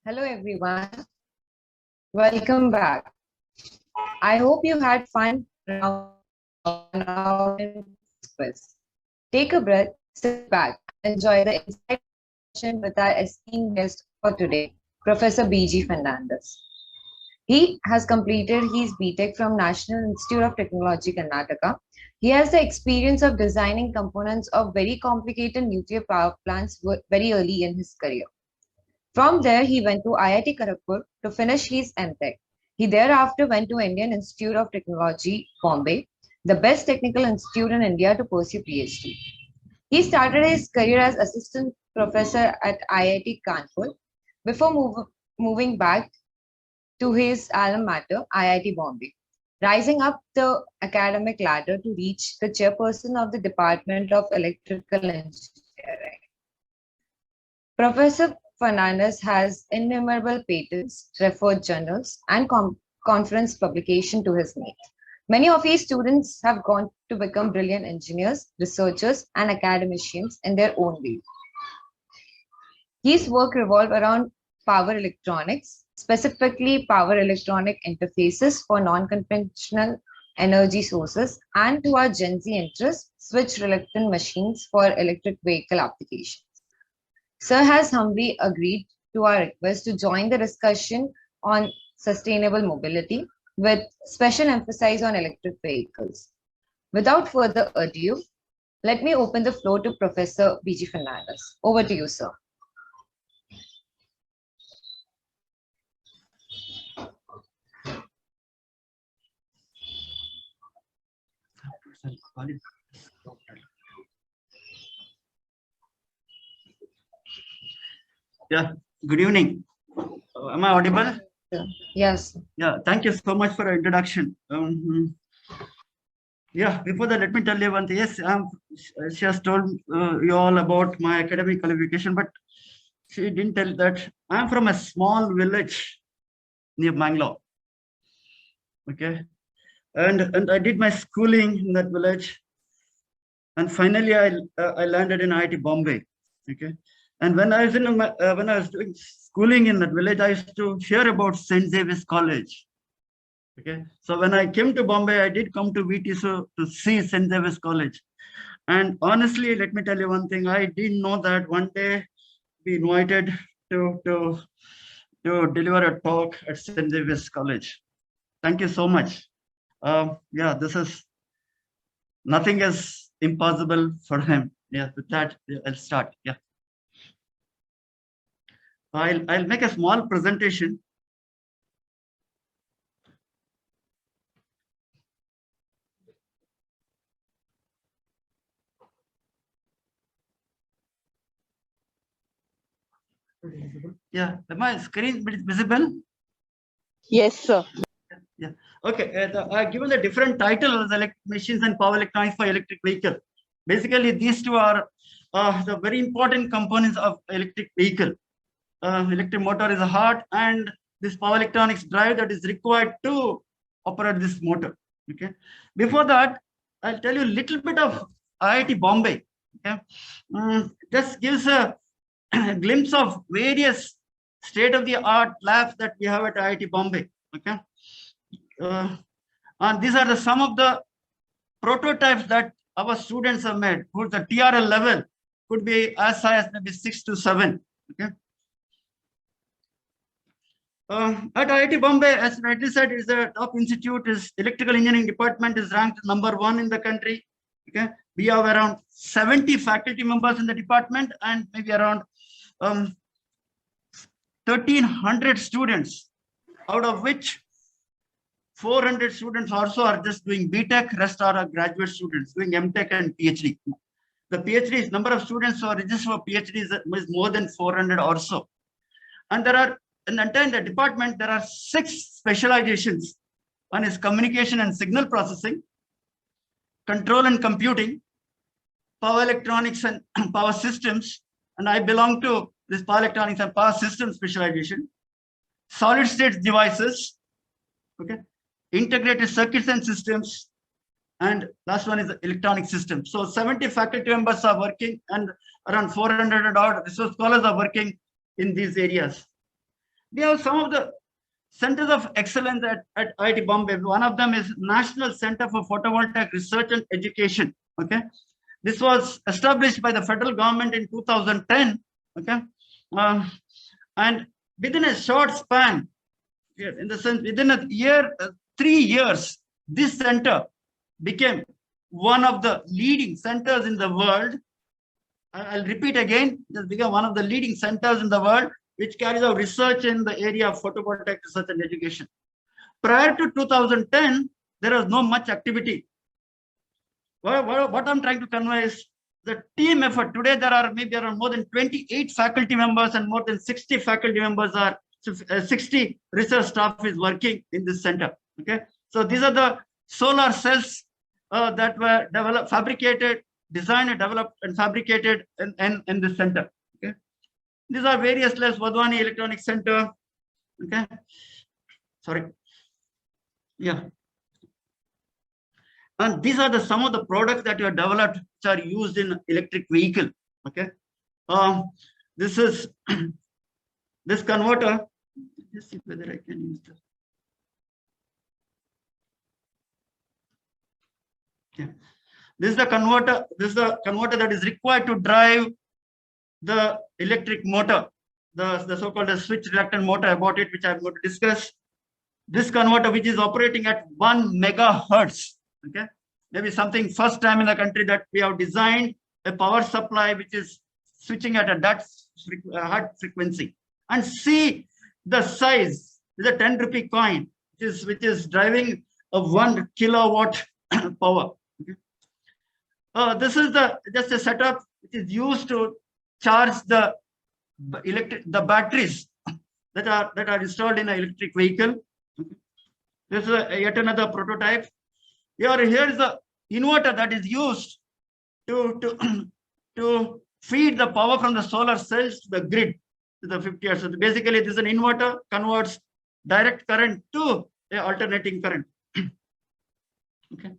Hello everyone, welcome back. I hope you had fun round on our quiz. Take a breath, sit back, and enjoy the insight session with our esteemed guest for today, Professor B.G Fernandes. He has completed his B.Tech from National Institute of Technology, Karnataka. He has the experience of designing components of very complicated nuclear power plants very early in his career. From there, he went to IIT Kharagpur to finish his M.Tech. He thereafter went to Indian Institute of Technology, Bombay, the best technical institute in India to pursue PhD. He started his career as assistant professor at IIT Kharagpur before moving back to his alma mater, IIT Bombay, rising up the academic ladder to reach the chairperson of the Department of Electrical Engineering. Professor Fernandes has innumerable patents, referred journals, and conference publication to his name. Many of his students have gone to become brilliant engineers, researchers, and academicians in their own way. His work revolves around power electronics, specifically power electronic interfaces for non-conventional energy sources, and to our Gen Z interests, switch reluctant machines for electric vehicle applications. Sir has humbly agreed to our request to join the discussion on sustainable mobility with special emphasis on electric vehicles. Without further ado, let me open the floor to Professor B.G. Fernandes. Over to you, sir. Yeah, good evening. Am I audible? Yes. Yeah, thank you so much for the introduction. Yeah, before that, let me tell you one thing. Yes, she has told you all about my academic qualification, but she didn't tell that I'm from a small village near Bangalore. Okay, and I did my schooling in that village, and finally I landed in IIT Bombay. Okay. And when I was when I was doing schooling in that village, I used to hear about St. Xavier's College. Okay, so when I came to Bombay, I did come to VTSO to see St. Xavier's College. And honestly, let me tell you one thing: I didn't know that one day be invited to deliver a talk at St. Xavier's College. Thank you so much. Yeah, this is nothing is impossible for him. Yeah, with that, I'll start. Yeah. I'll make a small presentation. Yeah, my screen visible? Yes, sir. Yeah. Okay. Given the different titles, electric machines and power electronics for electric vehicle. Basically, these two are the very important components of electric vehicle. Electric motor is a heart, and this power electronics drive that is required to operate this motor. Okay. Before that, I'll tell you a little bit of IIT Bombay. Okay. Just gives a glimpse of various state-of-the-art labs that we have at IIT Bombay. Okay. And these are some of the prototypes that our students have made, whose the TRL level could be as high as maybe 6 to 7. Okay. At IIT Bombay, as rightly said, is a top institute. Is electrical engineering department is ranked #1 in the country. Okay, we have around 70 faculty members in the department and maybe around 1,300 students, out of which 400 students also are just doing B.Tech, rest are graduate students doing M.Tech and PhD. The PhD number of students who are registered for PhD is more than 400 or so. And there are, in the entire department, there are 6 specializations. One is communication and signal processing, control and computing, power electronics and power systems. And I belong to this power electronics and power system specialization, solid state devices, okay, integrated circuits and systems, and last one is the electronic system. So 70 faculty members are working and around 400 odd research scholars are working in these areas. we have some of the centers of excellence at IIT Bombay. One of them is National Center for Photovoltaic Research and Education. Okay, this was established by the federal government in 2010. Okay, and within a short span, in the sense within a year, 3 years, this center became one of the leading centers in the world. I'll repeat again, it has become one of the leading centers in the world which carries out research in the area of photovoltaic research and education. Prior to 2010, there was no much activity. What I'm trying to convey is the team effort. Today, there are maybe around more than 28 faculty members and more than 60 faculty members are 60 research staff is working in this center. Okay, so these are the solar cells that were developed, fabricated, designed, and developed, and fabricated in this center. Okay, these are various labs. Vadwani Electronic Center. Okay, sorry. Yeah. And these are some of the products that you have developed which are used in electric vehicle. Okay, this is this converter. Let's see whether I can use this. Okay, this is the converter. This is the converter that is required to drive the electric motor, the so-called switch reluctant motor about it, which I'm going to discuss. This converter, which is operating at 1 megahertz. Okay, maybe something first time in the country that we have designed a power supply which is switching at a high frequency. And see the size is a 10 rupee coin, which is driving a 1 kilowatt power. Okay. This is just a setup which is used to charge the batteries that are installed in an electric vehicle. Okay. This is yet another prototype. Here is the inverter that is used to feed the power from the solar cells to the grid, to the 50 hertz. So basically, this is an inverter converts direct current to a alternating current. Okay,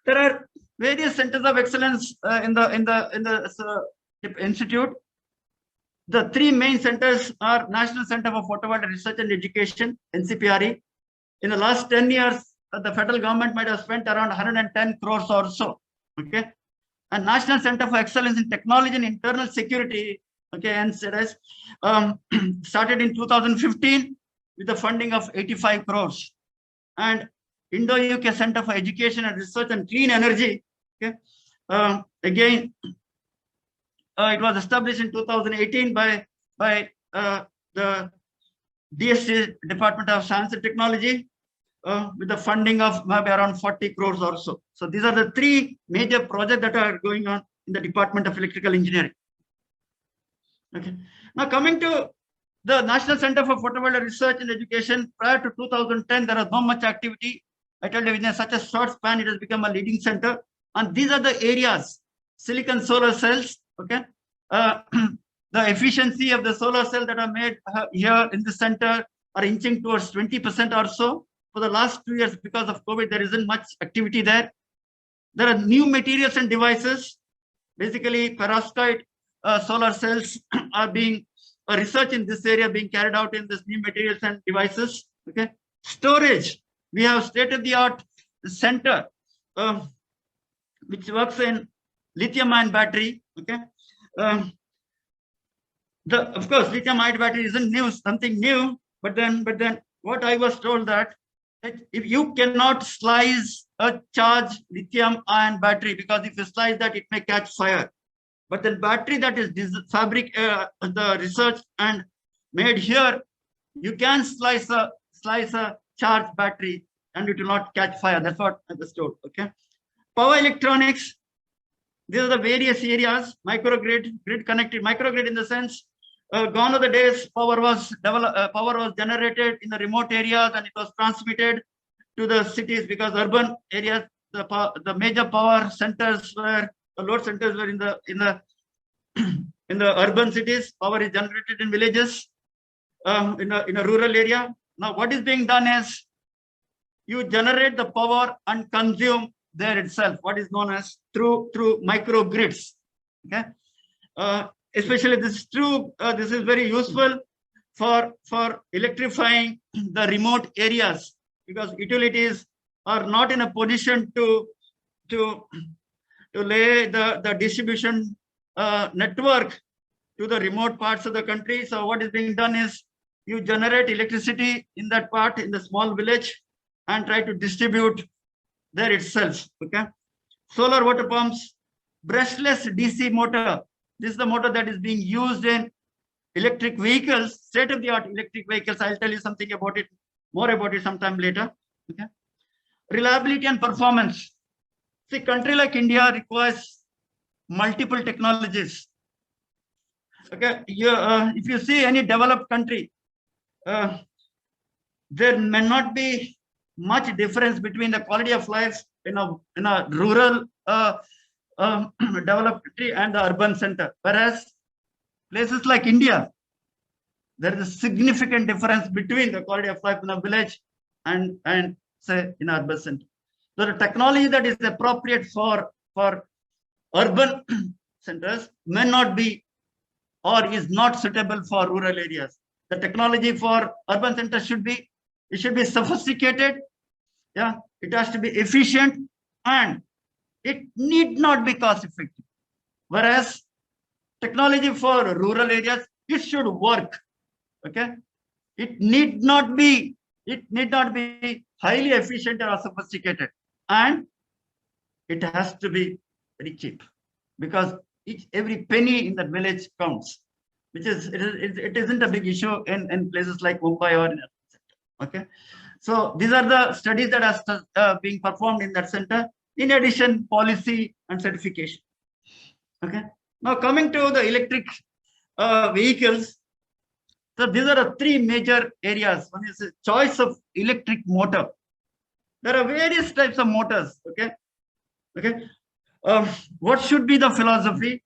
there are various centers of excellence in the institute. The 3 main centers are National Center for Photovoltaic Research and Education, NCPRE. In the last 10 years, the federal government might have spent around 110 crores or so. Okay, and National Center for Excellence in Technology and Internal Security, okay, NCS, started in 2015 with a funding of 85 crores. And Indo-UK Center for Education and Research and Clean Energy, okay, again, it was established in 2018 by the DSC, Department of Science and Technology, with the funding of maybe around 40 crores or so. So these are the 3 major projects that are going on in the Department of Electrical Engineering. Okay. Now coming to the National Center for Photovoltaic Research and Education, prior to 2010, there was not much activity. I told you, in such a short span, it has become a leading center. And these are the areas: silicon solar cells. Okay, the efficiency of the solar cell that are made here in the center are inching towards 20% or so. For the last 2 years, because of COVID, there isn't much activity there. There are new materials and devices. Basically, perovskite solar cells are being research in this area being carried out in this new materials and devices. Okay, storage. We have state-of-the-art center which works in lithium-ion battery. Okay, of course, lithium-ion battery isn't new, something new. But then, what I was told that if you cannot slice a charged lithium-ion battery, because if you slice that, it may catch fire. But the battery that is the research and made here, you can slice a charged battery and it will not catch fire. That's what I was told. Okay. Power electronics. These are the various areas. Microgrid, grid connected. Microgrid in the sense, gone are the days power was generated in the remote areas and it was transmitted to the cities, because urban areas, the major power centers were, the load centers were in the urban cities. Power is generated in villages, in a rural area. Now what is being done is you generate the power and consume there itself, what is known as through microgrids. Okay, especially this is true. This is very useful for electrifying the remote areas, because utilities are not in a position to lay the distribution network to the remote parts of the country. So what is being done is you generate electricity in that part, in the small village, and try to distribute there itself. Okay. Solar water pumps, brushless DC motor. This is the motor that is being used in electric vehicles, state-of-the-art electric vehicles. I'll tell you something about it, more about it sometime later. Okay. Reliability and performance. See, country like India requires multiple technologies. Okay, if you see any developed country, there may not be much difference between the quality of life in a rural developed country and the urban center. Whereas places like India, there is a significant difference between the quality of life in a village and say in urban center. So the technology that is appropriate for urban centers may not be or is not suitable for rural areas. The technology for urban centers should be sophisticated. Yeah, it has to be efficient, and it need not be cost effective. Whereas technology for rural areas, it should work. Okay, it need not be highly efficient or sophisticated, and it has to be very cheap, because every penny in that village counts, which is it isn't a big issue in places like Mumbai or in a center. Okay, so these are the studies that are being performed in that center. In addition, policy and certification. Okay, now coming to the electric vehicles. So these are the three major areas. One is the choice of electric motor. There are various types of motors. Okay, okay. What should be the philosophy?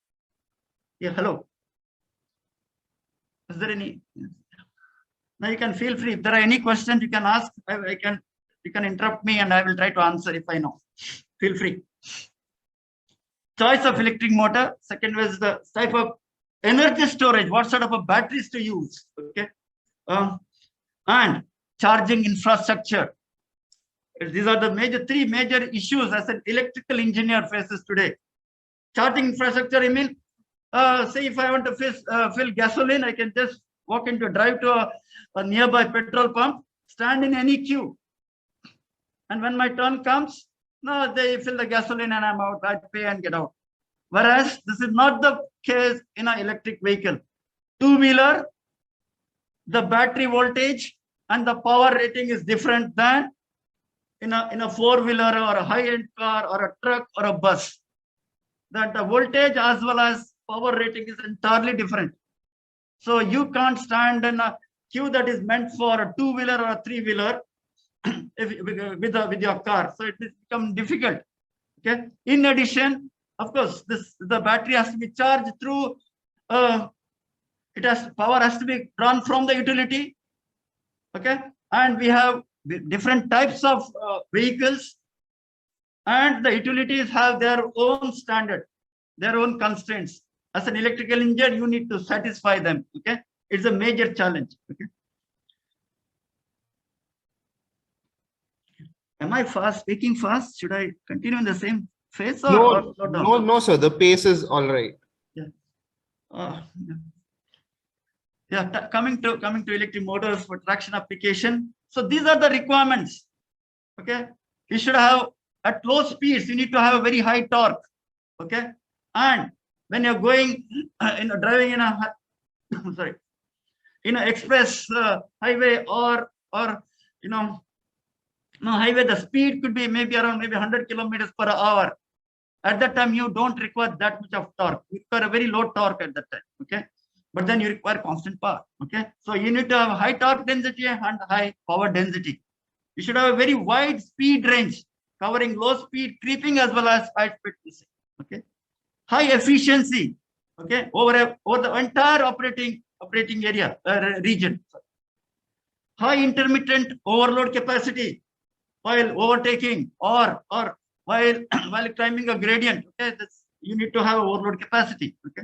Yeah, hello. Is there any? Now you can feel free. If there are any questions, you can ask. You can interrupt me, and I will try to answer if I know. Feel free. Choice of electric motor. Second was the type of energy storage. What sort of a batteries to use? Okay, and charging infrastructure. These are the three major issues as an electrical engineer faces today. Charging infrastructure, I mean, say if I want to fill gasoline, I can just drive to a nearby petrol pump, stand in any queue. And when my turn comes, no, they fill the gasoline and I'm out. I pay and get out. Whereas this is not the case in an electric vehicle. Two-wheeler, the battery voltage and the power rating is different than in a four-wheeler or a high-end car or a truck or a bus. That the voltage as well as power rating is entirely different. So you can't stand in a queue that is meant for a two-wheeler or a three-wheeler with your car. So it becomes difficult. Okay. In addition, of course, the battery has to be charged through. Power has to be drawn from the utility. Okay, and we have different types of vehicles, and the utilities have their own standard, their own constraints. As an electrical engineer, you need to satisfy them. Okay, it's a major challenge. Okay, am I speaking fast? Should I continue in the same phase or no, sir. The pace is all right. Yeah. Yeah, coming to electric motors for traction application. So these are the requirements. Okay, you should have at low speeds. You need to have a very high torque. Okay, and when you're going driving in a in an express highway or highway, the speed could be around 100 kilometers per hour. At that time, you don't require that much of torque. You require a very low torque at that time. Okay. But then you require constant power. Okay, so you need to have high torque density and high power density. You should have a very wide speed range, covering low speed creeping as well as high speed descent. Okay, high efficiency. Okay, over the entire operating area region. High intermittent overload capacity while overtaking or while climbing a gradient. Okay, you need to have overload capacity. Okay.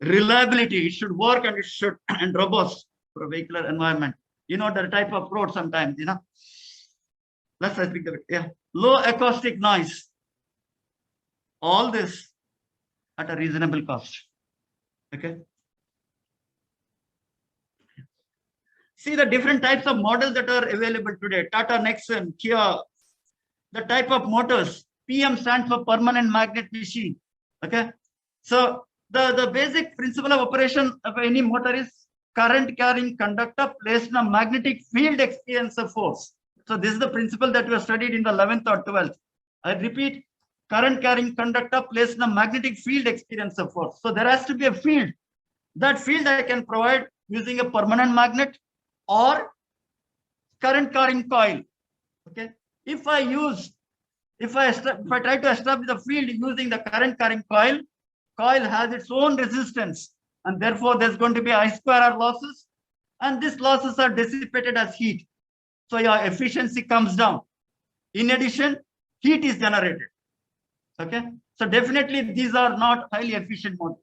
Reliability, it should work and robust. for a vehicular environment. You know the type of road sometimes, you know. Let's speak of it. Yeah. Low acoustic noise. All this at a reasonable cost. Okay. See the different types of models that are available today. Tata Nexon, Kia, the type of motors. PM stands for permanent magnet machine. Okay. So the basic principle of operation of any motor is current carrying conductor placed in a magnetic field experiencer force. So this is the principle that we have studied in the 11th or 12th. I repeat, current carrying conductor placed in a magnetic field experiencer force. So there has to be a field. That field I can provide using a permanent magnet or current carrying coil. Okay. If I try to establish the field using the current carrying coil has its own resistance, and therefore there's going to be I square R losses, and these losses are dissipated as heat. So your efficiency comes down. In addition, heat is generated. Okay. So definitely these are not highly efficient motors.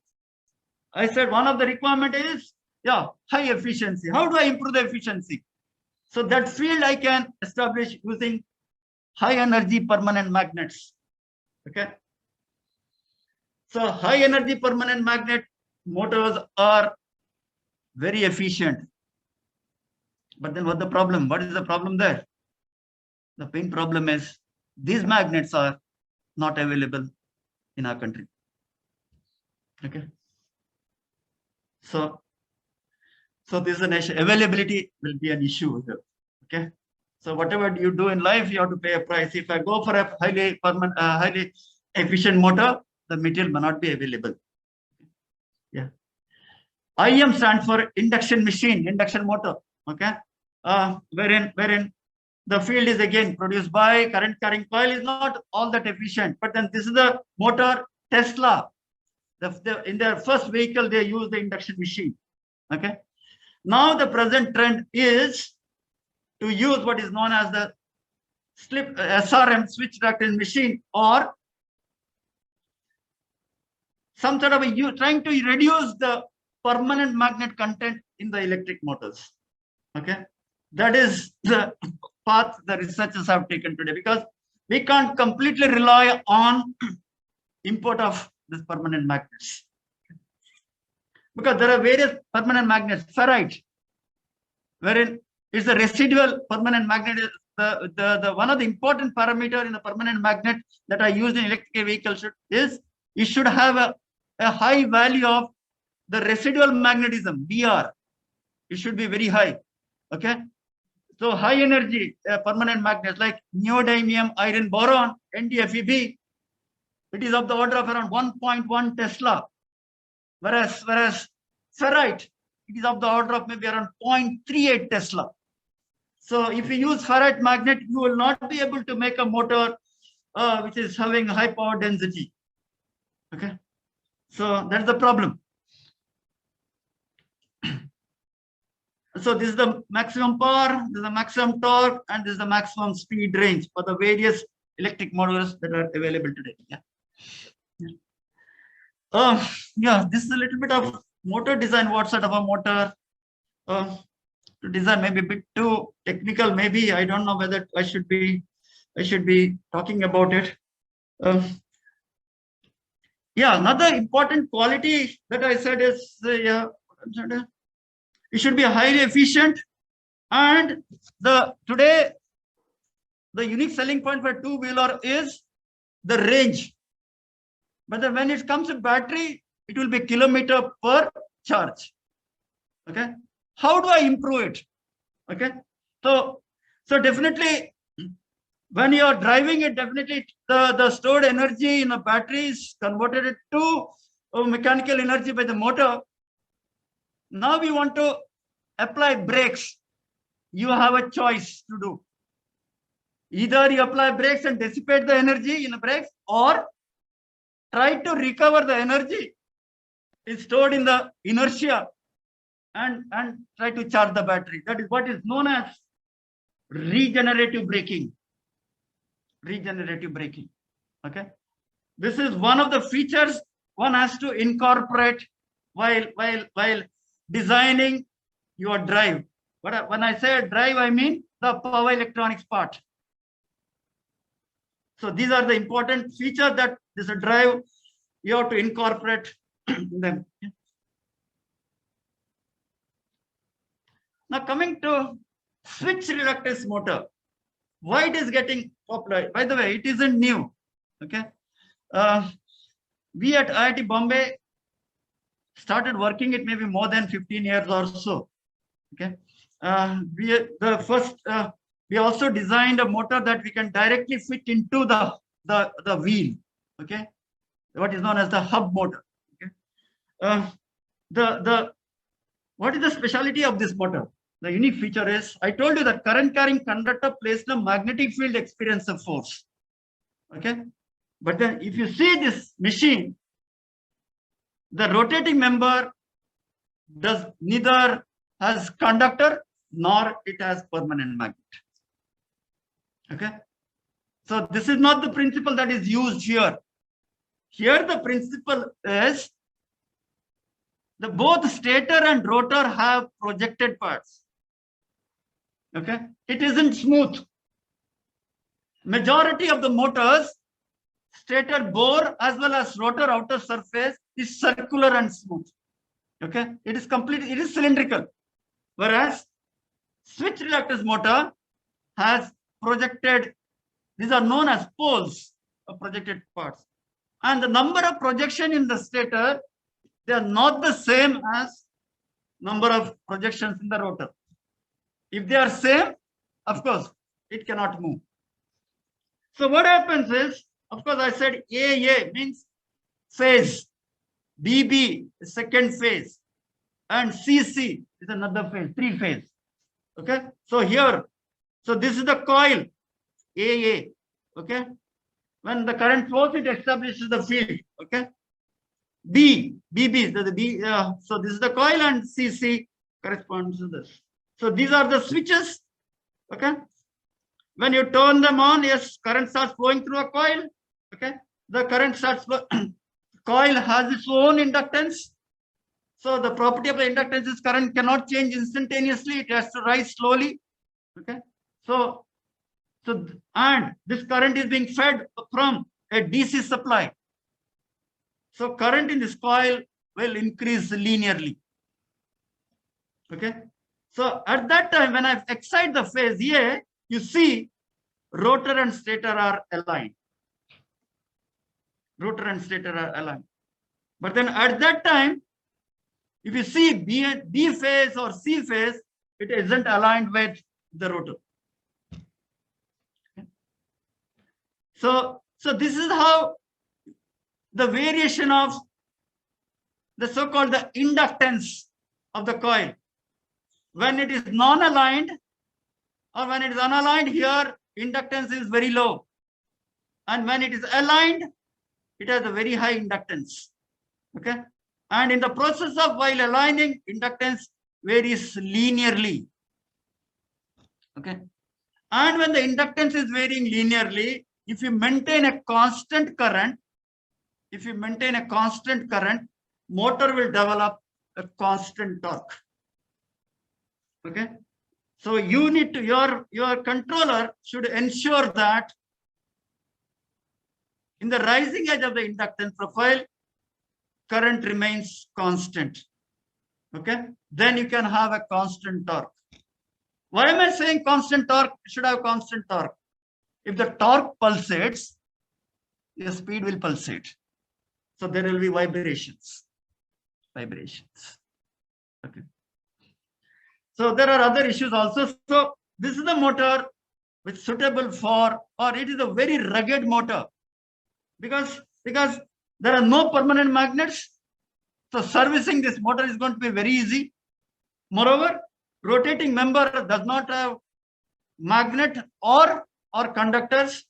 I said one of the requirement is high efficiency. How do I improve the efficiency? So that field I can establish using high energy permanent magnets. Okay. So high energy permanent magnet motors are very efficient. But then what's the problem? What is the problem there? The main problem is these magnets are not available in our country. Okay. So this is an issue. Availability will be an issue here. Okay. So whatever you do in life, you have to pay a price. If I go for a highly efficient motor, the material may not be available. Yeah. IM stands for induction machine, induction motor. Okay. Wherein the field is again produced by current carrying coil is not all that efficient. But then this is the motor Tesla. In their first vehicle, they use the induction machine. Okay. Now the present trend is to use what is known as the SRM, switch reactance machine, or some sort of trying to reduce the permanent magnet content in the electric motors. Okay. That is the path the researchers have taken today, because we can't completely rely on import of this permanent magnets, because there are various permanent magnets. Ferrite, wherein it's a residual permanent magnet. The one of the important parameter in the permanent magnet that I use in electric vehicles is it should have a high value of the residual magnetism, BR. It should be very high. Okay. So high energy permanent magnets like neodymium iron boron, NdFeB, it is of the order of around 1.1 Tesla, whereas ferrite, it is of the order of maybe around 0.38 Tesla. So if you use ferrite magnet, you will not be able to make a motor which is having high power density. Okay. So that's the problem. So this is the maximum power, this is the maximum torque, and this is the maximum speed range for the various electric motors that are available today. Yeah. This is a little bit of motor design. What sort of a motor to design? Maybe a bit too technical. Maybe I don't know whether I should be talking about it. Another important quality that I said is it should be highly efficient, and today the unique selling point for two-wheeler is the range. But then when it comes to battery, it will be kilometer per charge. Okay. How do I improve it? Okay. So definitely when you are driving it, definitely the stored energy in the battery is converted to mechanical energy by the motor. Now we want to apply brakes. You have a choice to do. Either you apply brakes and dissipate the energy in the brakes, or try to recover the energy is stored in the inertia and try to charge the battery. That is what is known as regenerative braking. Regenerative braking. Okay. This is one of the features one has to incorporate while designing your drive. But when I say drive, I mean the power electronics part. So these are the important features that this drive you have to incorporate them. Now coming to switch reluctance motor, why it is getting popular? By the way, it isn't new. Okay, we at IIT Bombay started working it maybe more than 15 years or so. Okay, we also designed a motor that we can directly fit into the wheel. Okay, what is known as the hub motor. Okay, what is the speciality of this motor? The unique feature is, I told you that current carrying conductor plays the magnetic field experience of force. Okay, but then if you see this machine, the rotating member does neither has conductor nor it has permanent magnet. Okay, so this is not the principle that is used here. Here the principle is the both stator and rotor have projected parts. Okay, it isn't smooth. Majority of the motors, stator bore as well as rotor outer surface is circular and smooth. Okay, it is completely, it is cylindrical. Whereas switch reluctance motor has projected, these are known as poles of projected parts. And the number of projection in the stator, they are not the same as number of projections in the rotor. If they are same, of course, it cannot move. So what happens is, of course, I said AA means phase, BB is second phase, and CC is another phase, three phase. Okay, so here, so this is the coil, AA. Okay, when the current flows, it establishes the field. Okay, BB, so this is the coil, and CC corresponds to this. So these are the switches. Okay, when you turn them on, yes, current starts flowing through a coil. Okay, the current starts flowing. Coil has its own inductance. So the property of the inductance is current cannot change instantaneously. It has to rise slowly. Okay, so and this current is being fed from a DC supply. So current in this coil will increase linearly. Okay, so at that time, when I excite the phase A, you see rotor and stator are aligned. Rotor and stator are aligned. But then at that time, if you see B phase or C phase, it isn't aligned with the rotor. Okay. So this is how the variation of the so-called the inductance of the coil. When it is non-aligned or when it is unaligned, here inductance is very low. And when it is aligned, it has a very high inductance. Okay. And in the process of while aligning, inductance varies linearly. Okay. And when the inductance is varying linearly, if you maintain a constant current, motor will develop a constant torque. Okay. So you need to, your controller should ensure that in the rising edge of the inductance profile, current remains constant. Okay. Then you can have a constant torque. Why am I saying constant torque? You should have constant torque. If the torque pulsates, your speed will pulsate. So there will be vibrations. Okay. So there are other issues also. So this is the motor which is suitable for, or it is a very rugged motor because there are no permanent magnets. So servicing this motor is going to be very easy. Moreover, rotating member does not have magnet or conductors.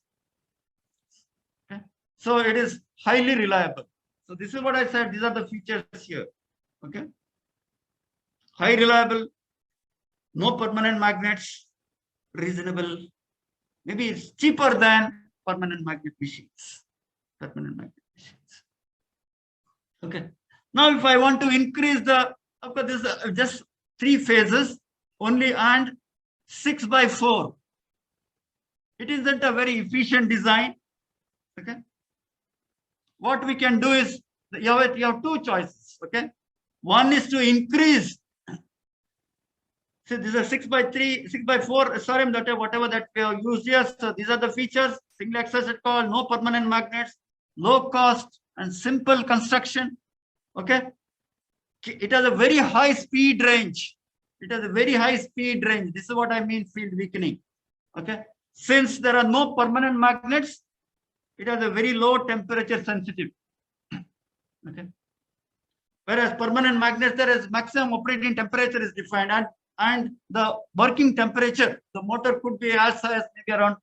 Okay. So it is highly reliable. So this is what I said. These are the features here. Okay. High reliable, no permanent magnets, reasonable. Maybe it's cheaper than permanent magnet machines. Okay. Now, if I want to increase the, of course, this is just 3 phases only and 6x4. It isn't a very efficient design. Okay. What we can do is you have 2 choices. Okay. One is to increase. So this is a 6x3, 6x4 SRM that whatever that we have used here. So these are the features: single access call, no permanent magnets, low cost and simple construction. Okay. It has a very high speed range. It has a very high speed range. This is what I mean field weakening. Okay. Since there are no permanent magnets, it has a very low temperature sensitive. Okay. Whereas permanent magnets, there is maximum operating temperature is defined, and the working temperature, the motor could be as high as maybe around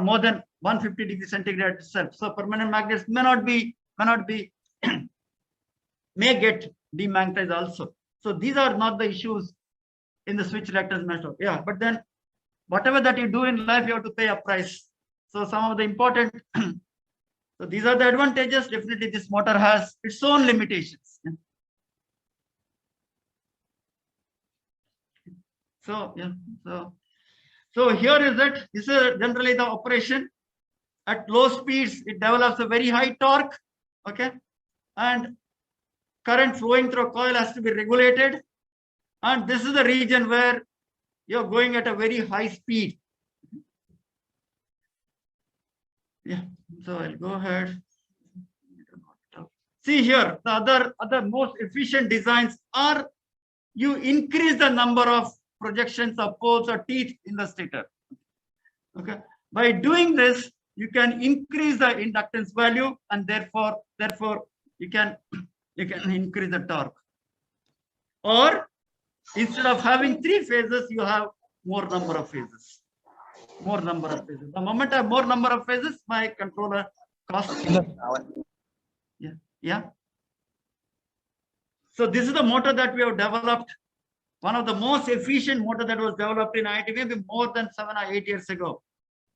more than 150 degrees centigrade itself. So permanent magnets may get demagnetized also. So these are not the issues in the switch reluctance method. Yeah, but then whatever that you do in life, you have to pay a price. So some of the important, so these are the advantages. Definitely this motor has its own limitations. So yeah, so here is it. This is generally the operation. At low speeds, it develops a very high torque. Okay, and current flowing through a coil has to be regulated. And this is the region where you're going at a very high speed. Yeah, so I'll go ahead. See here, the other most efficient designs are you increase the number of projections of poles or teeth in the stator. Okay, by doing this, you can increase the inductance value, and therefore you can increase the torque. Or instead of having 3 phases, you have more number of phases. More number of phases. The moment I have more number of phases, my controller costs. Yeah. So this is the motor that we have developed. One of the most efficient motor that was developed in IIT maybe more than 7 or 8 years ago.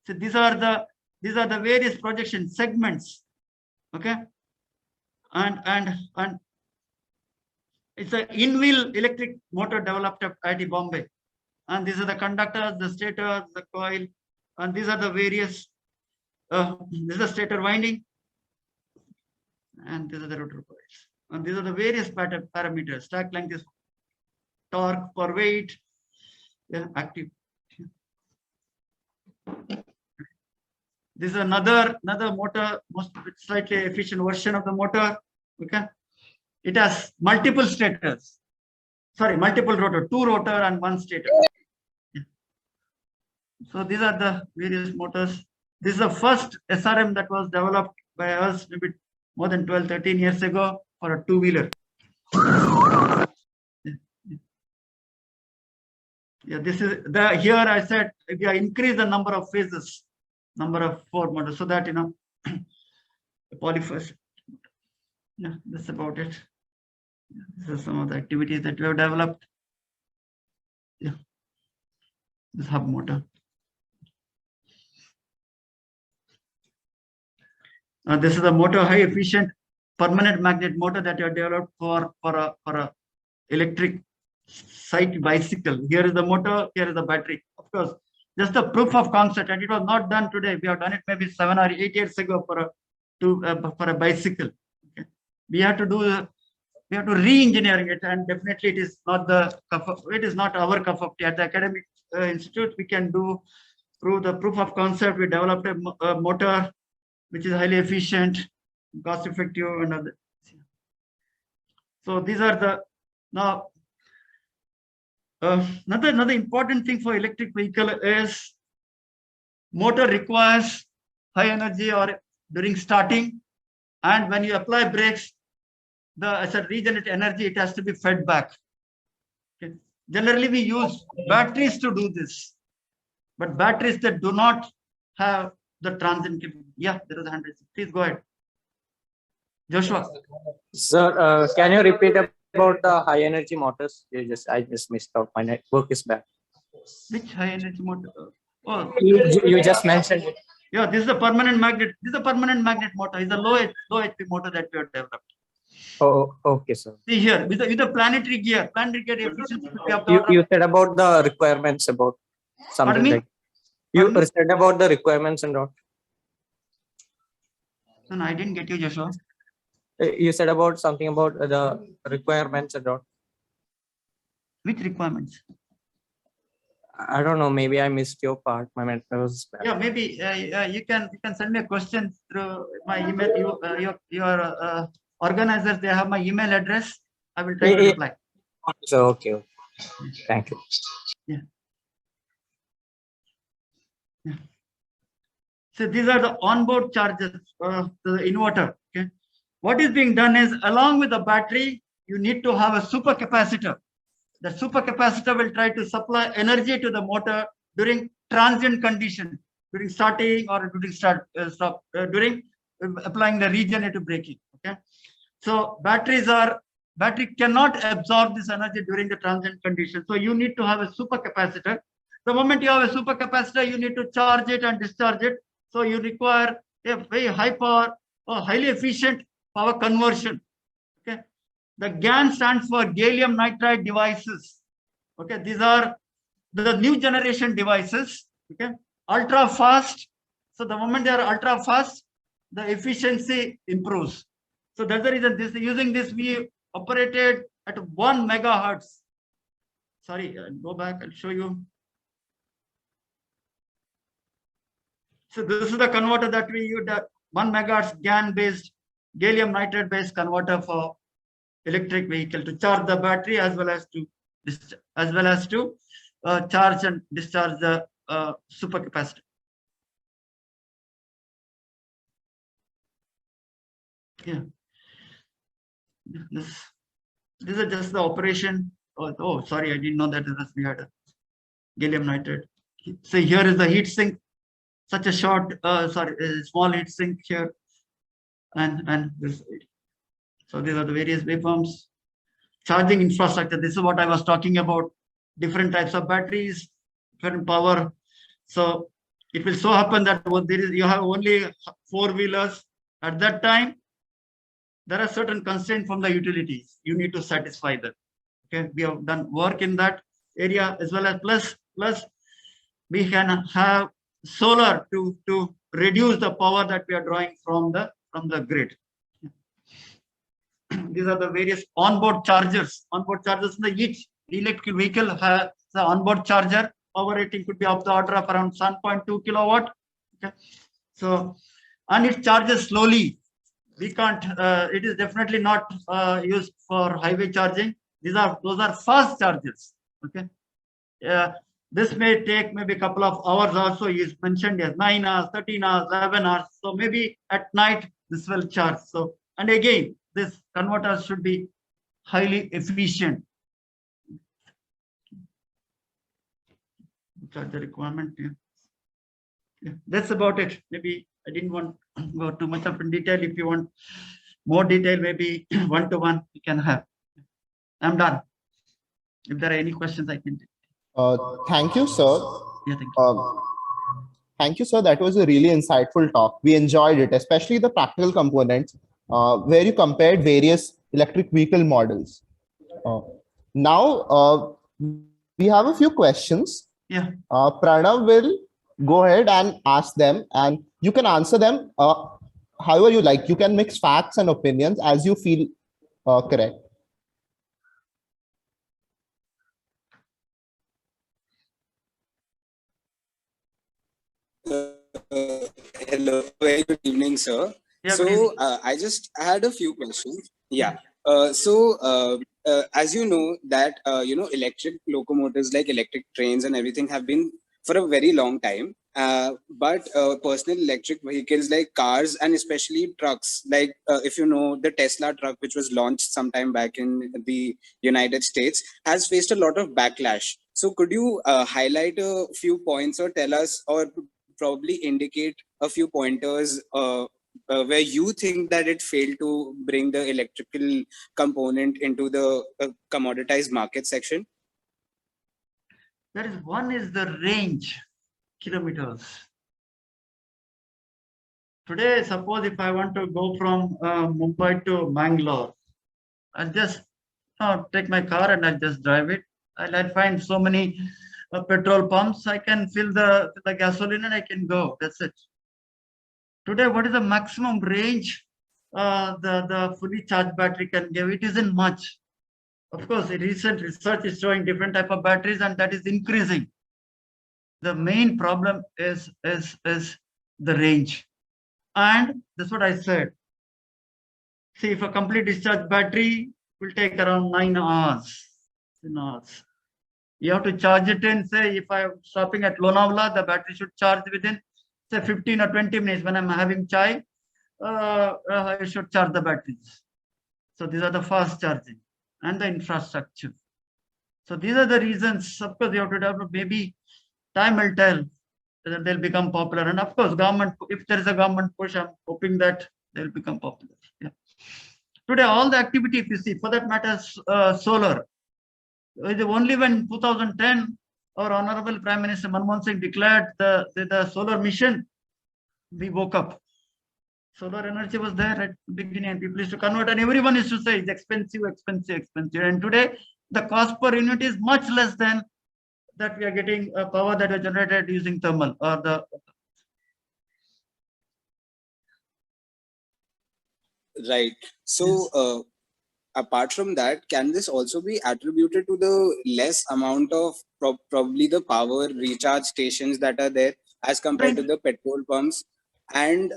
So these are the various projection segments. Okay. And it's an in-wheel electric motor developed at IIT Bombay. And these are the conductors, the stator, the coil, and these are the various, this is the stator winding, and these are the rotor coils. And these are the various parameters. Stack length is torque per weight, yeah, active. This is another motor, slightly efficient version of the motor. Okay. It has multiple stators. Sorry, multiple rotor, 2 rotor and 1 stator. Yeah. So these are the various motors. This is the first SRM that was developed by us maybe more than 12-13 years ago for a 2-wheeler. Yeah, this is the here I said we increase the number of phases, number of 4 motors, so that the polyphase. Yeah, that's about it. This is some of the activities that we have developed. Yeah, this hub motor. This is a motor, high efficient permanent magnet motor that you have developed for a electric cycle bicycle. Here is the motor, here is the battery. Of course, just a proof of concept, and it was not done today. We have done it maybe 7 or 8 years ago for a bicycle. Okay. We have to re-engineering it, and definitely it is not our cup of tea. At the academic institute, we can prove the proof of concept. We developed a motor which is highly efficient, cost effective, and other. So these are the now. Another important thing for electric vehicle is motor requires high energy or during starting, and when you apply brakes, as a regenerate energy, it has to be fed back. Okay. Generally, we use batteries to do this, but batteries that do not have the transient capability. Yeah, there is a hand raised. Please go ahead, Joshua. Sir, can you repeat about the high energy motors? I just missed out. My network is bad. Which high energy motor? Oh, you just mentioned it. Yeah, this is a permanent magnet. This is a permanent magnet motor. It's a low HP motor that we have developed. Oh, okay, sir. See here, with the planetary gear efficiency could be of the You, order you of, said about the requirements about pardon something me? like you Pardon me? said about the requirements and all. No, I didn't get you, Joshua. You said about something about the requirements and all. Which requirements? I don't know. Maybe I missed your part. My mental was bad. Yeah, maybe you can send me a question through my email. Your organizers, they have my email address. I will try to reply. So okay. Thank you. Yeah. So these are the onboard charges the inverter. Okay. What is being done is, along with the battery, you need to have a supercapacitor. The supercapacitor will try to supply energy to the motor during transient condition, during starting or during applying the regenerative braking. Okay. So battery cannot absorb this energy during the transient condition. So you need to have a supercapacitor. The moment you have a supercapacitor, you need to charge it and discharge it. So you require a very high power or highly efficient power conversion. Okay. The GaN stands for gallium nitride devices. Okay. These are the new generation devices. Okay. Ultra fast. So the moment they are ultra fast, the efficiency improves. So that's the reason using this we operated at 1 megahertz. Sorry, go back, I'll show you. So this is the converter that we used, 1 megahertz GaN based, gallium nitride based converter for electric vehicle to charge the battery as well as to charge and discharge the supercapacitor. Yeah. This is just the operation. Oh, sorry, I didn't know that we had a gallium nitride. So here is the heat sink. Such a short, small heat sink here, and this. So these are the various waveforms. Charging infrastructure. This is what I was talking about. Different types of batteries, different power. So it will so happen that you have only 4-wheelers at that time. There are certain constraints from the utilities. You need to satisfy them. Okay, we have done work in that area as well as plus we can have solar to reduce the power that we are drawing from the grid. These are the various onboard chargers. Onboard chargers in each electric vehicle has the onboard charger. Power rating could be of the order of around 7.2 kilowatt. Okay, so and it charges slowly. We can't. It is definitely not used for highway charging. Those are fast chargers. Okay. This may take maybe a couple of hours also. Is mentioned as 9 hours, 13 hours, 11 hours. So maybe at night this will charge. So, and again, this converter should be highly efficient. Charger requirement. Yeah, that's about it. Maybe I didn't want to go too much up in detail. If you want more detail, maybe one-to-one you can have. I'm done. If there are any questions, I can take. Thank you, sir. Yeah, thank you. Thank you, sir. That was a really insightful talk. We enjoyed it, especially the practical components where you compared various electric vehicle models. Now, we have a few questions. Yeah. Pranav will go ahead and ask them, and you can answer them however you like. You can mix facts and opinions as you feel correct. Hello, very good evening, sir. Yeah, So I just had a few questions. Yeah. As you know that electric locomotives like electric trains and everything have been for a very long time. But personal electric vehicles like cars and especially trucks, like if you know the Tesla truck, which was launched sometime back in the United States, has faced a lot of backlash. So could you highlight a few points or tell us or probably indicate a few pointers where you think that it failed to bring the electrical component into the commoditized market section? There is one is the range, kilometers. Today, suppose if I want to go from Mumbai to Bangalore, I'll just take my car and I'll just drive it. I'll find so many petrol pumps. I can fill the gasoline and I can go. That's it. Today, what is the maximum range the fully charged battery can give? It isn't much. Of course, recent research is showing different type of batteries, and that is increasing. The main problem is the range, and that's what I said. See, if a complete discharge battery will take around 9 hours. 10 hours. You have to charge it in, say, if I'm stopping at Lonavala, the battery should charge within, say, 15 or 20 minutes. When I'm having chai, I should charge the batteries. So these are the fast charging and the infrastructure. So these are the reasons. Of course, you have to develop. Maybe time will tell whether they'll become popular. And of course, government, if there is a government push, I'm hoping that they'll become popular. Yeah. Today, all the activity, if you see, for that matter, solar. Only when 2010, our Honorable Prime Minister Manmohan Singh declared the solar mission, we woke up. Solar energy was there at the beginning, and people used to convert, and everyone used to say it's expensive, expensive, expensive. And today, the cost per unit is much less than that we are getting power that was generated using thermal or the. Right. So, apart from that, can this also be attributed to the less amount of probably the power recharge stations that are there as compared to the petrol pumps? And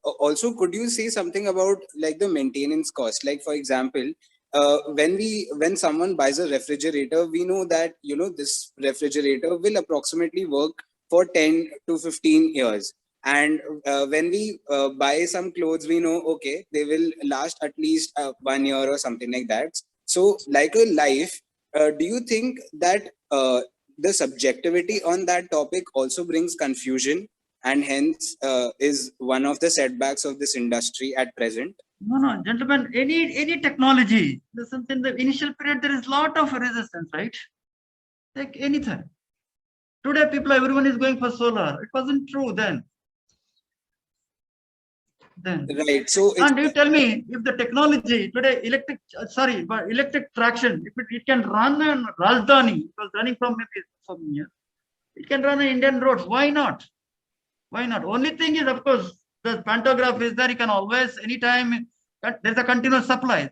also, could you say something about like the maintenance cost? Like, for example, when someone buys a refrigerator, we know that, you know, this refrigerator will approximately work for 10 to 15 years. And when we buy some clothes, we know, okay, they will last at least 1 year or something like that. So like a life, do you think that the subjectivity on that topic also brings confusion, and hence is one of the setbacks of this industry at present? No, gentlemen, any technology, listen, in the initial period, there is a lot of resistance, right? Take anything. Today, everyone is going for solar. It wasn't true then. Right. So, and you tell me, if the technology today, electric traction, if it can run on Rajdhani, it was running from maybe some years, it can run on Indian roads. Why not? Why not? Only thing is, of course, the pantograph is there. You can always, anytime, there's a continuous supply.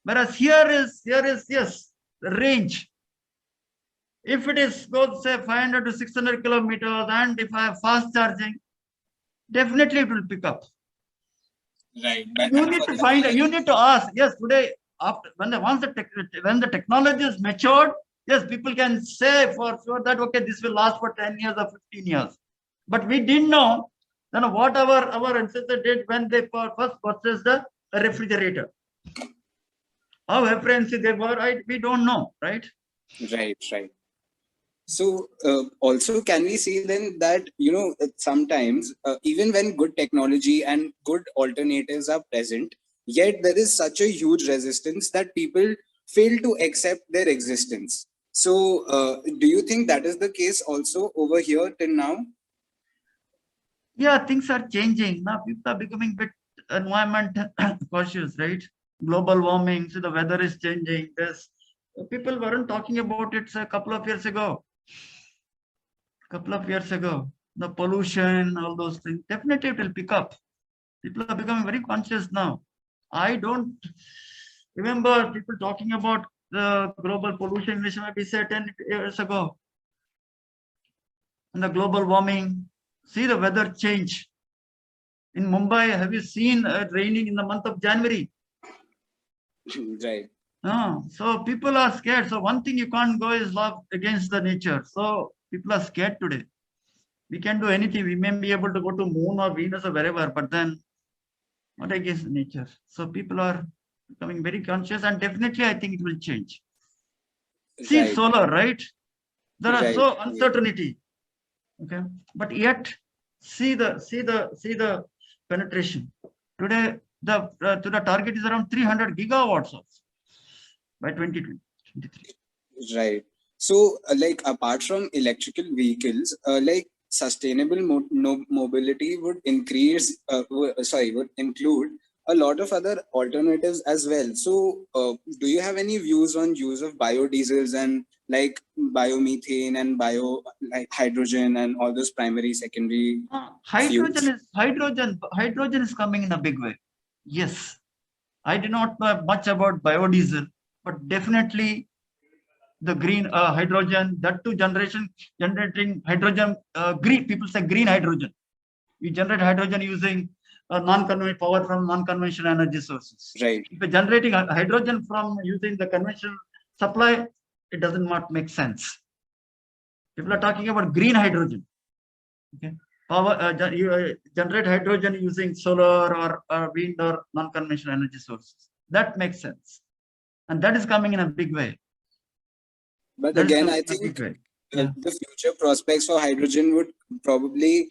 Whereas here is yes, the range. If it is goes say 500 to 600 kilometers, and if I have fast charging, definitely it will pick up. Right. You need to find. You need to ask. Yes, today after when the technology is matured, yes, people can say for sure that okay, this will last for 10 years or 15 years. But we didn't know. Then what our ancestors did when they first purchased the refrigerator. How apprehensive they were, we don't know, right? Right. So also, can we say then that, you know, sometimes even when good technology and good alternatives are present, yet there is such a huge resistance that people fail to accept their existence. So do you think that is the case also over here till now? Yeah, things are changing. Now people are becoming a bit environment cautious, right? Global warming, so the weather is changing. People weren't talking about it a couple of years ago. The pollution, all those things, definitely it will pick up. People are becoming very conscious now. I don't remember people talking about the global pollution mission maybe say 10 years ago. And the global warming, see the weather change. In Mumbai, have you seen it raining in the month of January? Right. No, so people are scared. So one thing you can't go is love against the nature. So people are scared today. We can do anything. We may be able to go to moon or Venus or wherever, but then not against nature. So people are becoming very conscious, and definitely I think it will change. See Right. solar, right? There are Right. so uncertainty. Okay, but yet see the penetration. Today the target is around 300 gigawatts of by 2023. Right. So like apart from electrical vehicles, like sustainable mobility would include a lot of other alternatives as well. So do you have any views on use of biodiesels and like biomethane and like hydrogen and all those primary, secondary fuels? Hydrogen is coming in a big way. Yes, I do not know much about biodiesel, but definitely the green hydrogen, that too generating hydrogen, green, people say green hydrogen. You generate hydrogen using non-conventional power from non-conventional energy sources. Right. If you're generating hydrogen from using the conventional supply, it doesn't not make sense. People are talking about green hydrogen. Okay, power you generate hydrogen using solar or wind or non-conventional energy sources. That makes sense, and that is coming in a big way. But again, I think the future prospects for hydrogen would probably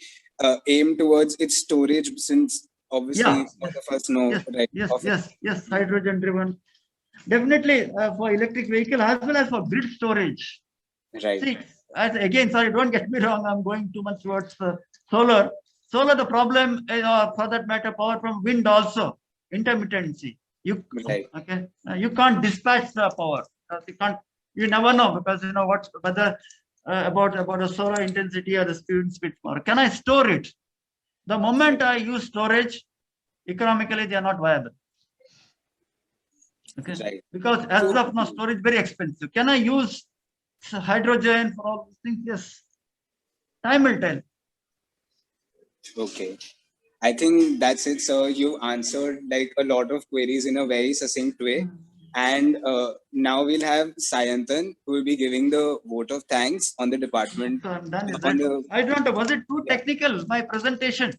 aim towards its storage, since obviously all of us know, right? Yes, hydrogen driven. Definitely for electric vehicle as well as for grid storage. Right. See, again, sorry, don't get me wrong. I'm going too much towards solar. Solar, the problem, for that matter, power from wind also, intermittency. You can't dispatch the power. You can't. You never know, because you know whether about the solar intensity or the speed power. Can I store it? The moment I use storage, economically they are not viable. Okay, right. Because as of now, storage is very expensive. Can I use hydrogen for all these things? Yes. Time will tell. Okay. I think that's it, sir. You answered like a lot of queries in a very succinct way. And now we'll have Sayantan, who will be giving the vote of thanks on the department. So I'm done. I don't know. Was it too technical, my presentation?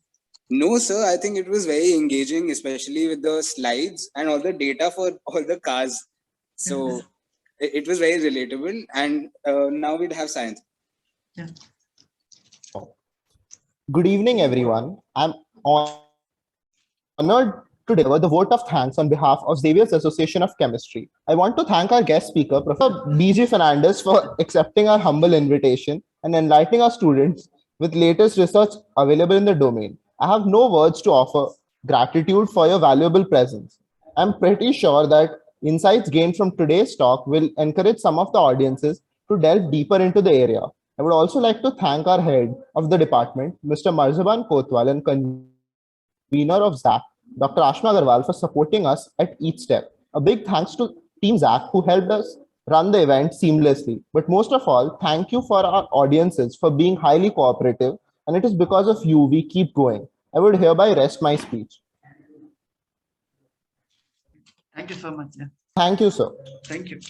No, sir. I think it was very engaging, especially with the slides and all the data for all the cars. So it was very relatable. And now we'd have Sayantan. Yeah. Good evening, everyone. I'm honored to deliver the vote of thanks on behalf of Xavier's Association of Chemistry. I want to thank our guest speaker, Prof B.G Fernandes, for accepting our humble invitation and enlightening our students with latest research available in the domain. I have no words to offer gratitude for your valuable presence. I'm pretty sure that insights gained from today's talk will encourage some of the audiences to delve deeper into the area. I would also like to thank our head of the department, Mr. Marzaban Kotwal, and convener of ZAC, Dr. Ashma Agarwal, for supporting us at each step. A big thanks to Team ZAC, who helped us run the event seamlessly. But most of all, thank you for our audiences for being highly cooperative, and it is because of you we keep going. I would hereby rest my speech. Thank you so much. Yeah. Thank you, sir. Thank you.